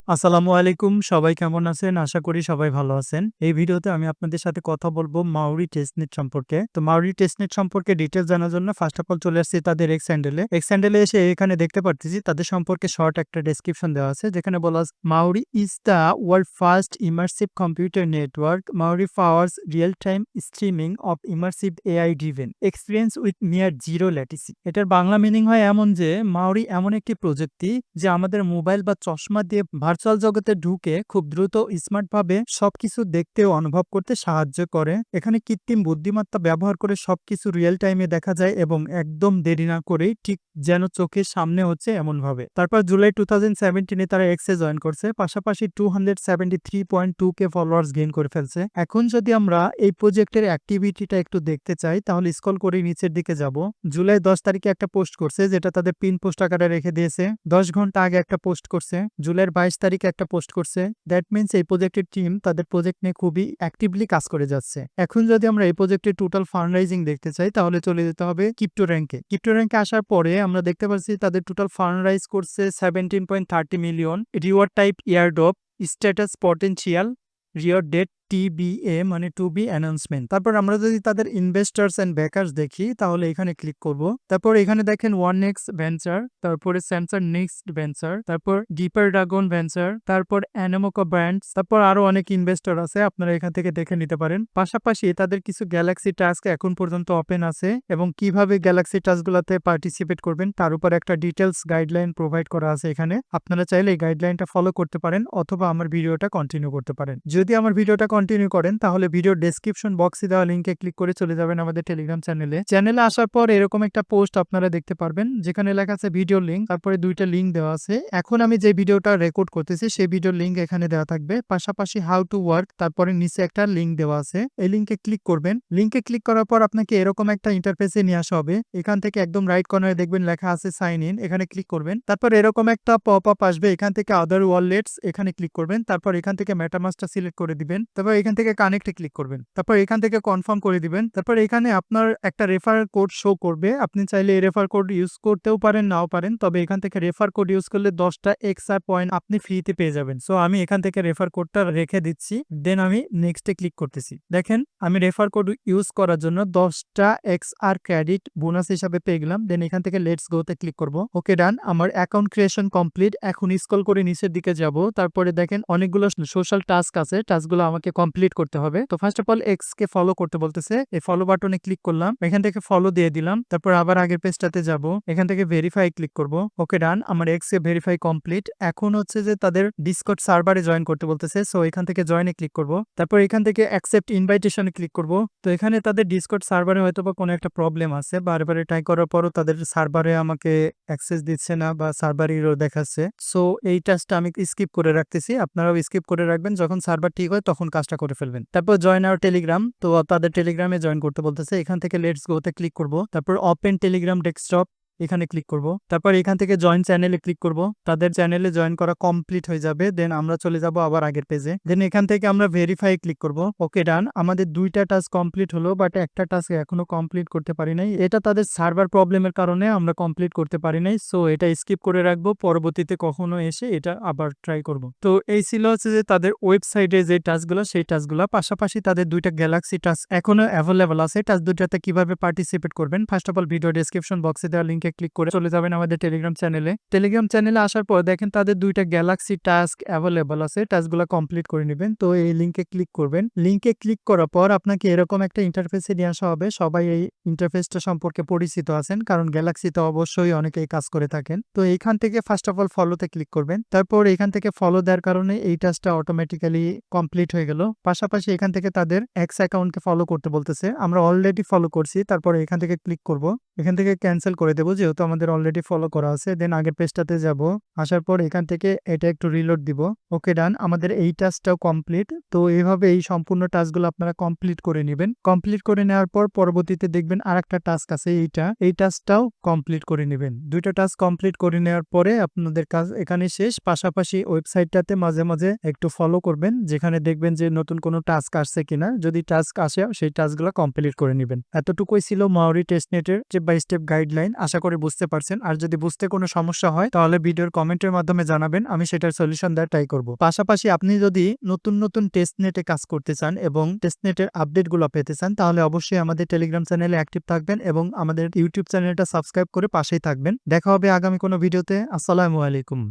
আসসালামু আলাইকুম। সবাই কেমন আছেন? আশা করি সবাই ভালো আছেন। এই ভিডিওতে আমি আপনাদের সাথে কথা বলব মাউরি টেস্টনেট সম্পর্কে। তো মাউরি টেস্টনেট সম্পর্কে ডিটেইলস জানার জন্য ফার্স্ট অফ অল চলে আসছি তাদের এক্স হ্যান্ডেলে। এক্স হ্যান্ডেলে এসে এখানে দেখতে পারতেছি তাদের সম্পর্কে শর্ট একটা ডেসক্রিপশন দেওয়া আছে যেখানে বলা আছে Mawari is the world first immersive computer network. Mawari powers real time streaming of immersive AI driven experience with near zero latency. এটার বাংলা মিনিং হয় এমন যে মাউরি এমন একটি প্রযুক্তি যে আমাদের মোবাইল বা চশমা দিয়ে ভার্চুয়াল জগতে ঢুকে খুব দ্রুত স্মার্টভাবে সবকিছু দেখতে ও অনুভব করতে সাহায্য করে। এখানে কৃত্রিম বুদ্ধিমত্তা ব্যবহার করে সবকিছু রিয়েল টাইমে দেখা যায় এবং একদম দেরি না করেই ঠিক যেন চোখের সামনে হচ্ছে এমন ভাবে। তারপর জুলাই 2017 তারা এক্সে জয়েন করছে, পাশাপাশি 273.2K ফলোয়ার্স গেইন করে ফেলছে। এখন যদি আমরা এই প্রজেক্টের অ্যাক্টিভিটিটা একটু দেখতে চাই তাহলে স্ক্রল করে নিচের দিকে যাব। জুলাই 10 তারিখে একটা পোস্ট করছে যেটা তাদের পিন পোস্ট আকারে রেখে দিয়েছে। 10 ঘন্টা আগে একটা পোস্ট করছে। জুলাইয়ের 22 তারিখে একটা পোস্ট করছে। দ্যাট মিনস এই প্রজেক্টের টিম তাদের প্রজেক্ট নিয়ে খুবই অ্যাক্টিভলি কাজ করে যাচ্ছে। এখন যদি আমরা এই প্রজেক্টের টোটাল ফান্ড রাইজিং দেখতে চাই তাহলে চলে যেতে হবে ক্রিপ্টো র্যাঙ্কে। ক্রিপ্টো র্যাঙ্কে আসার পরে আমরা দেখতে পাচ্ছি তাদের টোটাল ফান্ড রাইজ করছে 17.30 million. Reward type airdrop, status potential, reward date TBA মানে টু বি অ্যানাউন্সমেন্ট। তারপর আমরা যদি তাদের ইনভেস্টার্স এন্ড ব্যাকার্স দেখি তাহলে এখানে ক্লিক করব। তারপর এখানে দেখেন ওয়ান নেক্সট ভেঞ্চার, তারপরে স্যামসাং নেক্সট ভেঞ্চার, তারপর ডিপার ড্রাগন ভেঞ্চার, তারপর অ্যানামোকা ব্র্যান্ডস, তারপর আরো অনেক ইনভেস্টর আছে, আপনারা এখান থেকে দেখে নিতে পারেন। পাশাপাশি তাদের কিছু গ্যালাক্সি টাস্ক এখন পর্যন্ত ওপেন আছে এবং কিভাবে গ্যালাক্সি টাস্কগুলোতে পার্টিসিপেট করবেন তার উপর একটা ডিটেলস গাইডলাইন প্রোভাইড করা আছে এখানে। আপনারা চাইলে এই গাইডলাইনটা ফলো করতে পারেন অথবা আমার ভিডিওটা কন্টিনিউ করতে পারেন। যদি আমার ভিডিওটা কন্টিনিউ করেন তাহলে ভিডিও ডেসক্রিপশন বক্সে দেওয়া লিঙ্কে ক্লিক করে চলে যাবেন আমাদের টেলিগ্রাম চ্যানেলে আসার পর এরকম একটা পোস্ট আপনারা দেখতে পারবেন যেখানে লেখা আছে ভিডিও লিঙ্ক, তারপরে দুইটা লিঙ্ক দেওয়া আছে। এখন আমি যে ভিডিওটা রেকর্ড করতেছি সেই ভিডিও লিঙ্ক এখানে দেওয়া থাকবে, পাশাপাশি হাউ টু ওয়ার্ক তারপরে নিচে একটা লিঙ্ক দেওয়া আছে, এই লিঙ্কে ক্লিক করবেন। লিঙ্কে ক্লিক করার পর আপনাকে এরকম একটা ইন্টারফেসে নিয়ে আসা হবে। এখান থেকে একদম রাইট কর্নারে দেখবেন লেখা আছে সাইন ইন, এখানে ক্লিক করবেন। তারপর এরকম একটা পপ আপ আসবে, এখান থেকে আদার ওয়ালেটস এখানে ক্লিক করবেন। তারপর এখান থেকে মেটামাস্কটা সিলেক্ট করে দিবেন। তারপর এখান থেকে কানেক্টে ক্লিক করবেন। তারপর এখান থেকে কনফার্ম করে দিবেন। তারপর এখানে আপনার একটা রেফার কোড শো করবে, আপনি চাইলে এই রেফার কোড ইউজ করতেও পারেন নাও পারেন, তবে এখান থেকে রেফার কোড ইউজ করলে 10টা এক্সট্রা পয়েন্ট আপনি ফ্রিতে পেয়ে যাবেন। সো আমি এখান থেকে রেফার কোডটা রেখে দিচ্ছি, দেন আমি নেক্সটে ক্লিক করতেছি। দেখেন আমি রেফার কোড ইউজ করার জন্য 10টা এক্সআর ক্রেডিট বোনাস হিসাবে পেয়ে গেলাম। দেন এখান থেকে লেটস গোতে ক্লিক করব। ওকে ডান, আমার অ্যাকাউন্ট ক্রিয়েশন কমপ্লিট। এখন স্ক্রল করে নিচের দিকে যাব, তারপরে দেখেন অনেকগুলো সোশ্যাল টাস্ক আছে, টাস্কগুলো আমাকে কমপ্লিট করতে হবে। তো first of all x K follow করতে বলতেছে, এই ফলো বাটনে ক্লিক করলাম, এখান থেকে ফলো দিয়ে দিলাম। তারপর আবার আগের পেজটাতে যাব, এখান থেকে ভেরিফাই ক্লিক করব। ওকে ডান, আমার এক্স কে ভেরিফাই কমপ্লিট। এখন হচ্ছে যে তাদের ডিসকর্ড সার্ভারে জয়েন করতে বলতেছে, সো এখান থেকে জয়েনে ক্লিক করব। তারপর এখান থেকে অ্যাকসেপ্ট ইনভাইটেশনে ক্লিক করব। তো এখানে তাদের ডিসকর্ড সার্ভারে হয়তো বা কোনো একটা প্রবলেম আছে, বারবার ট্রাই করার পরও তাদের সার্ভারে আমাকে অ্যাক্সেস দিচ্ছে না বা সার্ভার এরর দেখাচ্ছে। সো এই টাস্কটা আমি স্কিপ করে রাখতেছি, আপনারাও স্কিপ করে রাখবেন, যখন সার্ভার ঠিক হয় তখন কাজটা করে ফেলবেন। তারপর জয়েন আওয়ার টেলিগ্রাম, তো তাদের টেলিগ্রামে জয়েন করতে বলতেছে, এখান থেকে লেটস গোতে ক্লিক করব। তারপর ওপেন টেলিগ্রাম ডেস্কটপ এখানে ক্লিক করব। তারপর এখান থেকে জয়েন চ্যানেলে ক্লিক করব, তাদের চ্যানেলে জয়েন করা কমপ্লিট হয়ে যাবে। দেন আমরা চলে যাব আবার আগের পেজে, দেন এখান থেকে আমরা ভেরিফাই ক্লিক করব। ওকে ডান, আমাদের দুইটা টাস্ক কমপ্লিট হলো, বাট একটা টাস্ক এখনো কমপ্লিট করতে পারি নাই, এটা তাদের সার্ভার প্রবলেমের কারণে আমরা কমপ্লিট করতে পারি নাই। সো এটা স্কিপ করে রাখবো, পরবর্তীতে কখনো এসে এটা আবার ট্রাই করব। তো এই ছিল হচ্ছে যে তাদের ওয়েবসাইটে যে টাস্কগুলো সেই টাস্কগুলো, পাশাপাশি তাদের দুইটা গ্যালাক্সি টাস্ক এখনো অ্যাভেলেবল আছে। টাস্ক দুইটাতে কিভাবে পার্টিসিপেট করবেন, first of all video description বক্সে দেওয়া লিঙ্কে ক্লিক করে চলে যাবেন আমাদের টেলিগ্রাম চ্যানেলে আসার পর দেখেন তাদের দুইটা গ্যালাক্সি টাস্ক অ্যাভেলেবল আছে, টাস্কগুলো কমপ্লিট করে নেবেন। তো এই লিঙ্কে ক্লিক করবেন। লিঙ্কে ক্লিক করার পর আপনাকে এরকম একটা ইন্টারফেসে নিয়ে আসা হবে। সবাই এই ইন্টারফেসটা সম্পর্কে পরিচিত আছেন, কারণ গ্যালাক্সিতে অবশ্যই অনেকেই কাজ করে থাকেন। তো এইখান থেকে ফার্স্ট অফ অল ফলোতে ক্লিক করবেন। তারপর এখান থেকে ফলো দেওয়ার কারণে এই টাস্কটা অটোমেটিক্যালি কমপ্লিট হয়ে গেল। পাশাপাশি এখান থেকে তাদের এক্স অ্যাকাউন্টকে ফলো করতে বলতেছে, আমরা অলরেডি ফলো করছি। তারপর এখান থেকে ক্লিক করব, এখান থেকে ক্যান্সেল করে দেবো যেহেতু আমাদের অলরেডি ফলো করা আছে। দেন আগের পেজটাতে যাব, আসার পর এখান থেকে এটা একটু রিলোড দিব। ওকে ডান, আমাদের এই টাস্কটাও কমপ্লিট। তো এইভাবে এই সম্পূর্ণ টাস্কগুলো আপনারা কমপ্লিট করে নেবেন। কমপ্লিট করে নেওয়ার পর পরবর্তীতে দেখবেন আরেকটা টাস্ক আছে, এই টাস্কটাও কমপ্লিট করে নেবেন। দুইটা টাস্ক কমপ্লিট করে নেওয়ার পরে আপনাদের কাজ এখানে শেষ। পাশাপাশি ওয়েবসাইটটাতে মাঝে মাঝে একটু ফলো করবেন, যেখানে দেখবেন যে নতুন কোনো টাস্ক আসছে কিনা, যদি টাস্ক আসে সেই টাস্কগুলো কমপ্লিট করে নেবেন। এতটুকুই ছিল মাউরি টেস্টনেটের স্টেপ বাই স্টেপ গাইডলাইন। আশা করি করে বুঝতে পারছেন। আর যদি বুঝতে কোনো সমস্যা হয় তাহলে ভিডিওর কমেন্টের মাধ্যমে জানাবেন, আমি সেটার সলিউশন দেওয়ার ট্রাই করব। পাশাপাশি আপনি যদি নতুন টেস্টনেটে কাজ করতে চান এবং টেস্টনেটের আপডেটগুলো পেতে চান তাহলে অবশ্যই আমাদের টেলিগ্রাম চ্যানেলে অ্যাক্টিভ থাকবেন এবং আমাদের ইউটিউব চ্যানেলটা সাবস্ক্রাইব করে পাশেই থাকবেন। দেখা হবে আগামী কোনো ভিডিওতে। আসসালামু আলাইকুম।